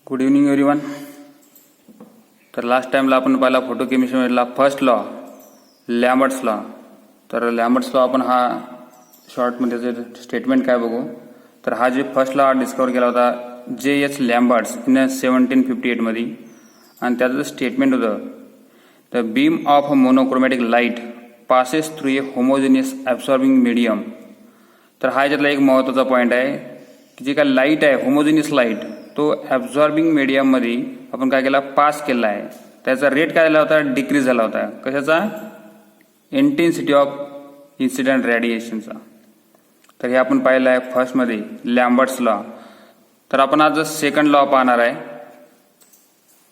Good evening everyone. तर last टाइमला आपण पाहिला फोटोकेमिस्ट्रीमधला फर्स्ट लॉ लॅम्बर्ट्स लॉ. तर लॅम्बर्ट्स लॉ आपण हा शॉर्टमध्ये जे स्टेटमेंट काय बघू. तर हा जे फर्स्ट लॉ डिस्कवर केला होता J.H. लॅम्बर्ट्स इन 1758 मध्ये, आणि त्याचं स्टेटमेंट होतं the beam of monochromatic light passes through a homogeneous absorbing medium. तर हा याच्यातला एक महत्त्वाचा पॉईंट आहे की जे काय लाईट आहे होमोजेनियस लाईट तो ॲब्झॉर्बिंग मीडियममध्ये आपण काय केला पास केला आहे. त्याचा रेट काय झाला होता डिक्रीज झाला होता. कशाचा? Intensity of incident रेडिएशनचा. तर हे आपण पाहिलं आहे फर्स्टमध्ये लॅम्बर्ट्स लॉ. तर आपण आज सेकंड लॉ पाहणार आहे.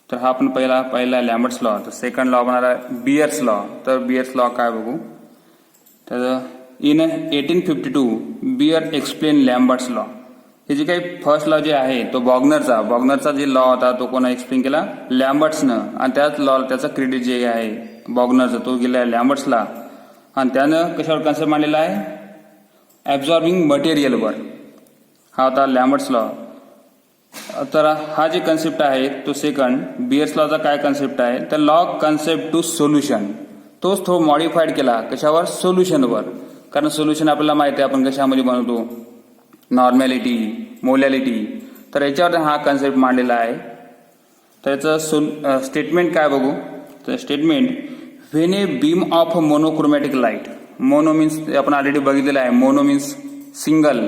तर हा आपण पहिला लॅम्बर्ट्स लॉ. तर सेकंड लॉ पाहणार आहे बियर्स लॉ. तर बियर्स लॉ काय बघू. तर इन 1852 बियर एक्सप्लेन लॅम्बर्ट्स लॉ. हे जे काही फर्स्ट लॉ जे आहे तो बॉग्नरचा जे लॉ होता तो कोणा एक्सप्लेन केला? लॅम्बर्ट्सनं. आणि त्याच लॉ त्याचा क्रेडिट जे आहे बॉग्नरचा तो गेला लॅम्बर्ट्सला. आणि त्यानं कशावर कन्सेप्ट मांडलेला आहे? ॲब्झॉर्बिंग मटेरियलवर. हा होता लॅम्बर्ट्स लॉ. तर हा जे कन्सेप्ट आहे तो सेकंड बियर्स लॉचा काय कन्सेप्ट आहे तर लॉ कन्सेप्ट टू सोल्युशन. तोच तो मॉडिफाईड केला कशावर? सोल्युशनवर. कारण सोल्युशन आपल्याला माहिती आहे आपण कशामध्ये बनवतो? नॉर्मॅलिटी, मोलॅलिटी. तर याच्यावर हा कन्सेप्ट मांडलेला आहे. तर याचं स्टेटमेंट काय बघू. तर statement when a beam of monochromatic light. Mono means आपण ऑलरेडी बघितलेलं आहे. Mono means single,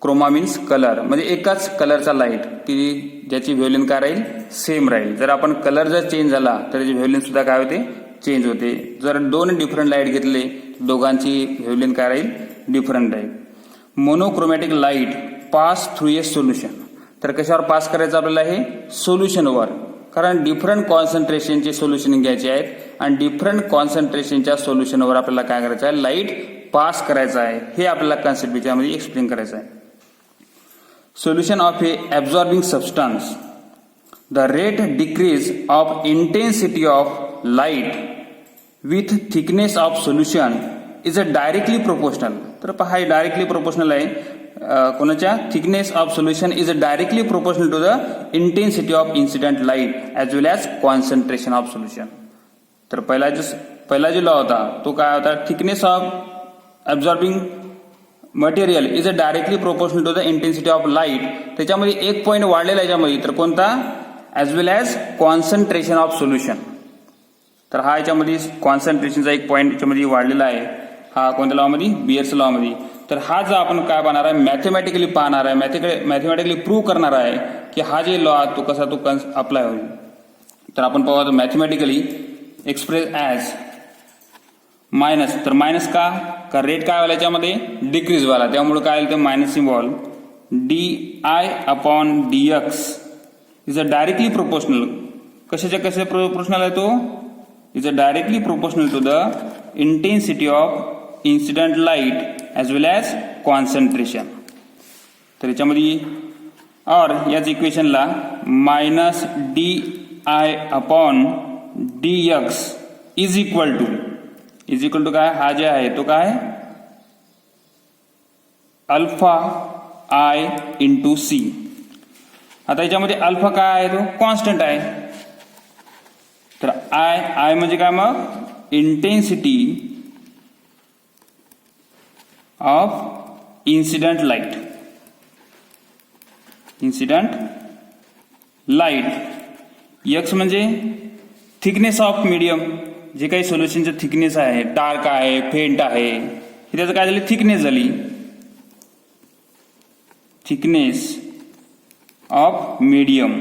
chroma means colour, म्हणजे एकाच कलरचा लाईट की ज्याची व्हॅल्यू काय राहील? सेम राहील. जर आपण कलर जर चेंज झाला तर त्याची व्हॅल्यू सुद्धा काय होते? चेंज होते. जर दोन डिफरंट लाईट घेतले दोघांची व्हॅल्यू काय राहील? डिफरंट राहील. Monochromatic light pass through a solution. तर कशावर पास करायचं आपल्याला? हे सोल्युशनवर. कारण डिफरंट कॉन्सन्ट्रेशनचे सोल्युशन घ्यायचे आहेत आणि डिफरंट कॉन्सन्ट्रेशनच्या सोल्युशनवर आपल्याला काय करायचं आहे? लाईट पास करायचं आहे. हे आपल्याला कन्सेप्ट याच्यामध्ये एक्सप्लेन करायचं आहे. Solution of a absorbing substance. The rate decrease of intensity of light with thickness of solution is a directly proportional. तर पहा हे डायरेक्टली प्रोपोर्शनल आहे. कोणाच्या? Thickness of solution is a directly proportional to the intensity of incident light as well as concentration of solution. तर पहिला जो law होता तो काय होता? Thickness of absorbing material is a directly proportional to the intensity of light. त्याच्यामध्ये एक point वाढलेला याच्यामध्ये. तर कोणता? As well as concentration of solution. तर हा याच्यामध्ये कॉन्सन्ट्रेशनचा एक पॉईंट याच्यामध्ये वाढलेला आहे. हा कोणत्या लॉमध्ये? बियर्स लॉमध्ये. तर हा जो आपण काय पाहणार आहे? मॅथमॅटिकली पाहणार आहे. मॅथमॅटिकली प्रूव्ह करणार आहे की हा जे लॉ तो कसा तो अप्लाय होईल. तर आपण पाहू मॅथमॅटिकली एक्सप्रेस ॲज मायनस. तर मायनस का? रेट काय व्हायला याच्यामध्ये? डिक्रीज व्हायला. त्यामुळे काय आलं? ते minus symbol di/dx is a directly proportional. कसे प्रोपोर्शनल आहे तो? Is a directly proportional to the intensity of incident light as well as concentration. तर याच्यामध्ये और याच इक्वेशनला minus di/dx is equal to काय? हा जे आहे तो काय? Alpha I into C. आता याच्यामध्ये अल्फा काय आहे? तो कॉन्स्टंट आहे. तर आय म्हणजे काय मग? Intensity of incident light. X म्हणजे थिकनेस ऑफ मीडियम. जे काही सोल्युशनचं थिकनेस आहे, डार्क आहे, फेंट आहे, ही त्याचं काय झाली? थिकनेस झाली. Thickness of medium.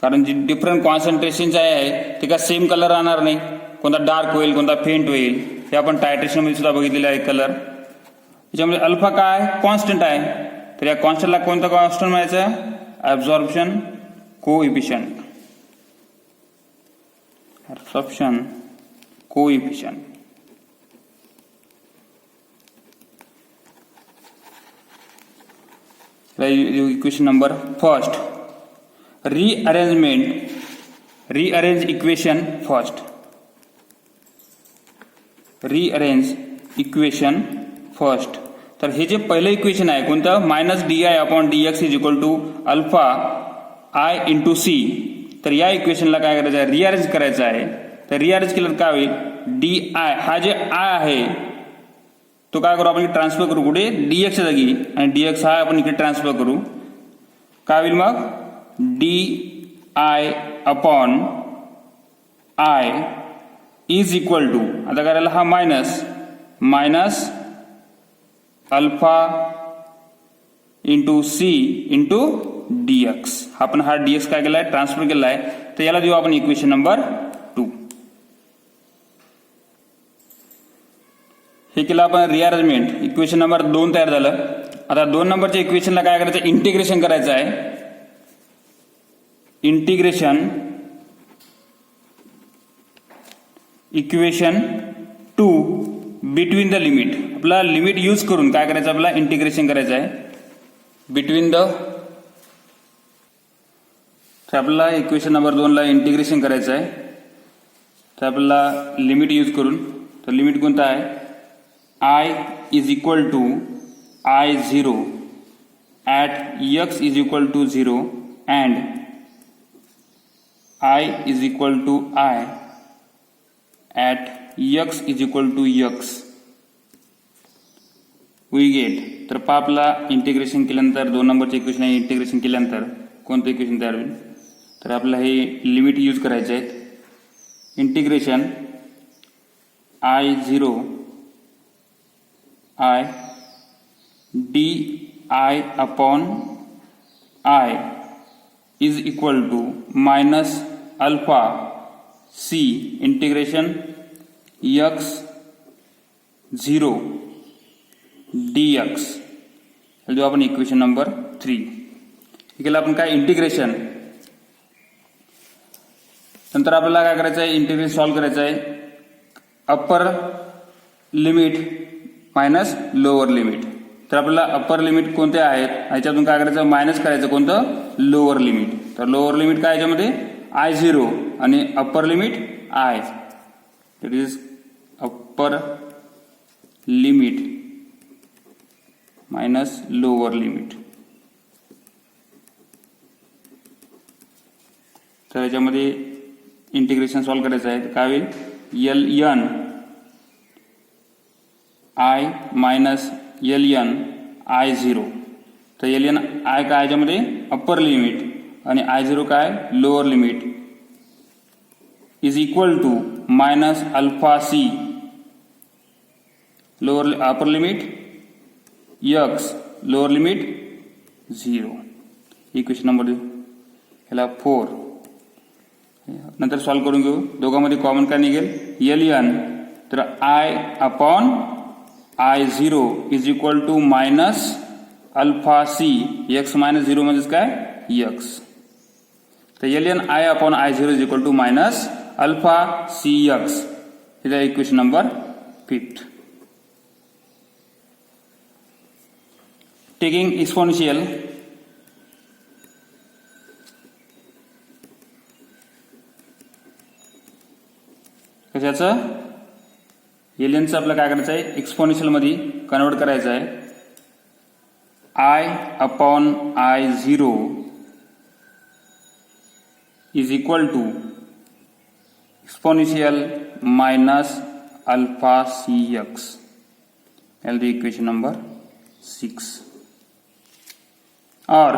कारण जी डिफरंट कॉन्सन्ट्रेशनचे आहे ते का सेम कलर राहणार नाही. कोणता डार्क होईल, कोणता फेंट होईल. हे आपण टायट्रेशनमध्ये सुद्धा बघितलेलं आहे कलर. याच्यामध्ये अल्फा काय? कॉन्स्टंट आहे. तर या कॉन्स्टंटला कोणतं कॉन्स्टंट म्हणायचं? Absorption coefficient. Equation number first. rearrange equation first. Rearrange equation first. तर हे जे पहिलं इक्वेशन आहे कोणतं minus d I upon d x is equal to alpha I into c. तर या इक्वेशनला काय करायचं आहे रिअरेंज करायचं आहे. तर रिअरेंज केलं काय होईल डी आय हा जे आय आहे तो काय करू आपण ट्रान्सफर करू कुठे डीएक्सच्या जागी आणि डीएक्स हा आपण इकडे ट्रान्सफर करू. काय होईल मग d I upon I is equal to आता करायला हा minus alpha into c into d x. आपण हा डीएक्स काय केलाय ट्रान्सफर केलाय. तर याला देऊ आपण इक्वेशन नंबर 2. हे केलं आपण रिअरेंजमेंट. इक्वेशन नंबर 2 तयार झालं. आता 2 नंबरच्या इक्वेशनला काय करायचं इंटिग्रेशन करायचं आहे. Integration equation 2 between the limit. आपला लिमिट यूज करून काय करायचं आपला इंटिग्रेशन करायचं आहे बिटवीन द. तर आपल्याला इक्वेशन नंबर 2 ला इंटिग्रेशन करायचं आहे. तर आपल्याला लिमिट यूज करून. तर लिमिट कोणता आहे I is equal to I0 at x is equal to 0 and I is equal to I at x is equal to x we get. तर आपला इंटिग्रेशन केल्यानंतर 2 नंबरचे इक्वेशन इंटिग्रेशन केल्यानंतर कोणतं इक्वेशन तयार होईल. तर आपल्याला हे लिमिट यूज करायचे आहेत. Integration I0 I d I upon I is equal to minus alpha c integration x 0 d x. देऊ आपण इक्वेशन नंबर 3. हे केलं आपण काय इंटिग्रेशन. नंतर आपल्याला काय करायचं आहे इंटिग्रेशन सॉल्व्ह करायचं आहे upper limit minus lower limit. तर आपल्याला अप्पर लिमिट कोणते आहेत याच्यातून काय करायचं मायनस करायचं कोणतं लोअर लिमिट. तर लोअर लिमिट काय याच्यामध्ये I0 आणि upper limit I. It is upper limit minus lower limit. तर याच्यामध्ये इंटिग्रेशन सॉल्व्ह करायचं आहे. काय होईल LN I minus LN I0. तर LN आय काय याच्यामध्ये अप्पर लिमिट आणि I0 काय lower limit is equal to minus alpha c lower upper limit x lower limit 0. Equation number ह्याला 4. नंतर सॉल्व्ह करून घेऊ. दोघांमध्ये कॉमन काय निघेल LN. तर I upon I0 is equal to minus alpha c x minus 0 म्हणजेच काय एक्स. तर LN I upon I0 is equal to minus alpha c x. हे इक्वेशन नंबर 5. टेकिंग एक्सपोनेन्शियल कशाचं LNचं आपल्याला काय करायचं आहे एक्सपोनेन्शियल मध्ये कन्वर्ट करायचं आहे. I upon I0 is equal to exponential minus alpha c x. Equation number 6. और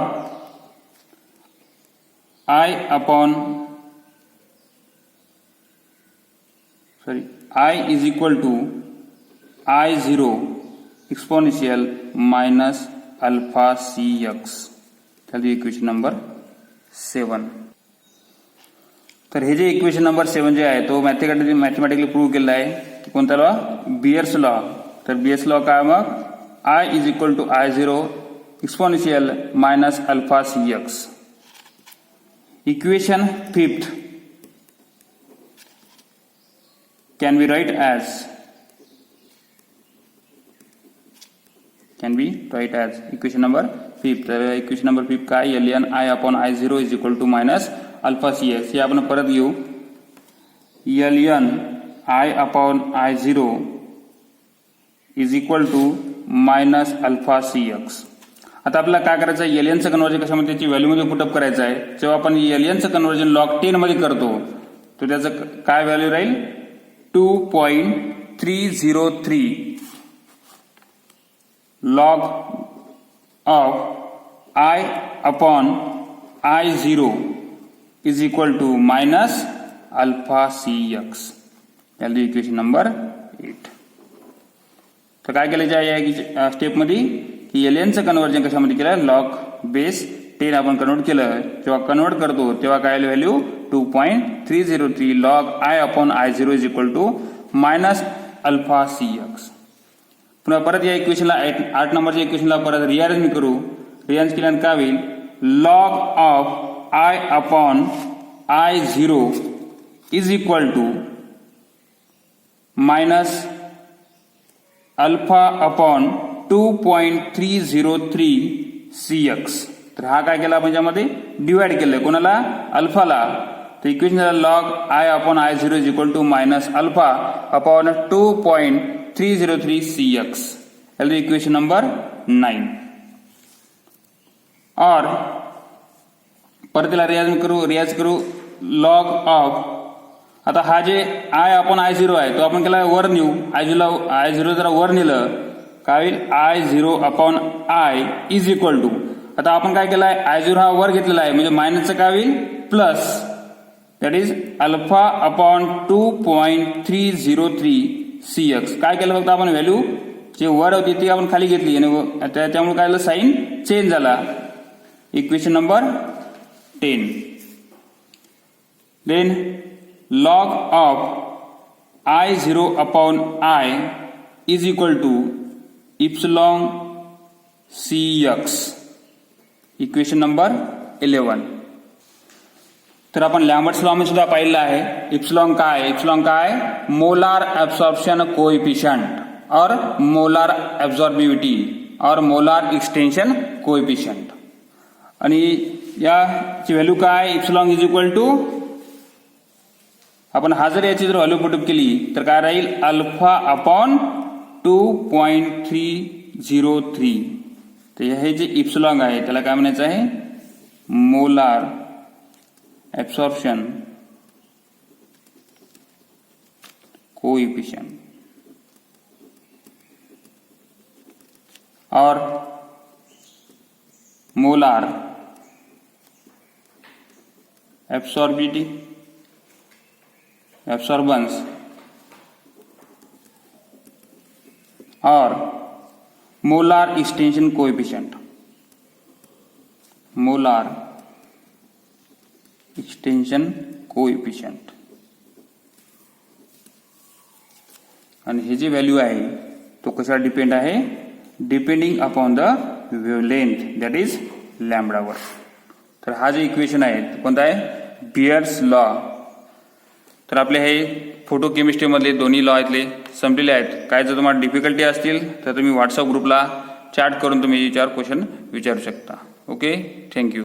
I is equal to I0 exponential minus alpha cx. Equation number 7. तर हे जे इक्वेशन नंबर 7 जे आहे तो मॅथमॅटिकली प्रूव्ह केलेला आहे. कोणता लॉ बियर्स लॉ. तर बियर्स लॉ काय मग I is equal to I0 exponential minus alpha cx. Equation 5th can be write as equation number 5. तर इक्वेशन नंबर 5 काय LN I upon I0 is equal to minus alpha cx. हे आपण परत घेऊ. LN I upon I0 is equal to minus alpha c x. आता आपल्याला काय करायचं आहे, एलियनचं कन्व्हर्जन कशामध्ये त्याची व्हॅल्यूमध्ये पुटअप करायचं आहे. जेव्हा आपण एलियनचं कन्व्हर्जन log 10 मध्ये करतो तर त्याचं काय व्हॅल्यू राहील, 2.303 log of I upon I0 is equal to minus alpha cx. Value equation number 8. तर काय केलं या स्टेपमध्ये की एलियनचं कन्व्हर्जन कशामध्ये केलं, log बेस 10 आपण कन्वर्ट केलं. जेव्हा कन्वर्ट करतो तेव्हा काय value 2.303 log I upon I0 is equal to minus alpha cx. पुन्हा परत या इक्वेशनला 8 नंबरच्या इक्वेशनला परत रिअरेंज करू. रिअरेंज केल्यानंतर काय होईल, log of I upon I0 is equal to minus alpha upon 2.303 cx. तर हा काय केला आपण यामध्ये डिवाइड केलंय कोणाला, अल्फाला. तर equation log I upon I0 is equal to minus alpha upon 2.303 cx. Equation number 9. और परत त्याला रियाज करू log of, आता हा जे I upon I0 आहे तो आपण केला वर नेऊ. I0 जरा वर नेलं काय होईल, I0 upon I is equal to, आता आपण काय केलाय I0 हा वर घेतलेला आहे म्हणजे मायनसचं काय होईल plus, that is alpha upon 2.303 cx. काय केलं फक्त आपण व्हॅल्यू जे वर होती ती आपण खाली घेतली आणि त्यामुळे काय झालं, साइन चेंज झाला. Equation number 10. Then log of I0 upon I is equal to epsilon cx. Equation number 11. तर आपण लॅम्बर्ट्स लॉ मध्ये सुद्धा पाहिलं आहे. इप्सिलॉन काय मोलार ऍब्सॉर्प्शन कोएफिशिएंट और मोलार ऍब्सॉर्बिविटी और मोलार एक्सटेंशन कोएफिशिएंट. आणि याची व्हॅल्यू काय, इप्सिलॉन इज इक्वल टू, आपण हा जर याची जर व्हॅल्यू पुटअप केली तर काय राहील, अल्फा अपॉन 2.303. तर हे जे इप्सिलॉन आहे त्याला काय म्हणायचं आहे, मोलार एब्सॉर्प्शन कोएफिशिएंट और मोलार एब्सॉर्बेंस और molar extension coefficient. Molar extension coefficient. आणि हे जे व्हॅल्यू आहे तो कशावर डिपेंड आहे, depending upon the wavelength that is लॅम्बडावर. तर हा जे इक्वेशन आहे कोणता आहे, बियर्स लॉ. तर आपले हे फोटो केमिस्ट्रीमधले दोन्ही लॉ आहेत संपलेले आहेत. काय जर तुम्हाला डिफिकल्टी असतील तर तुम्ही व्हॉट्सअप ग्रुपला चॅट करून तुम्ही याच्यावर क्वेश्चन विचारू शकता. Okay, thank you.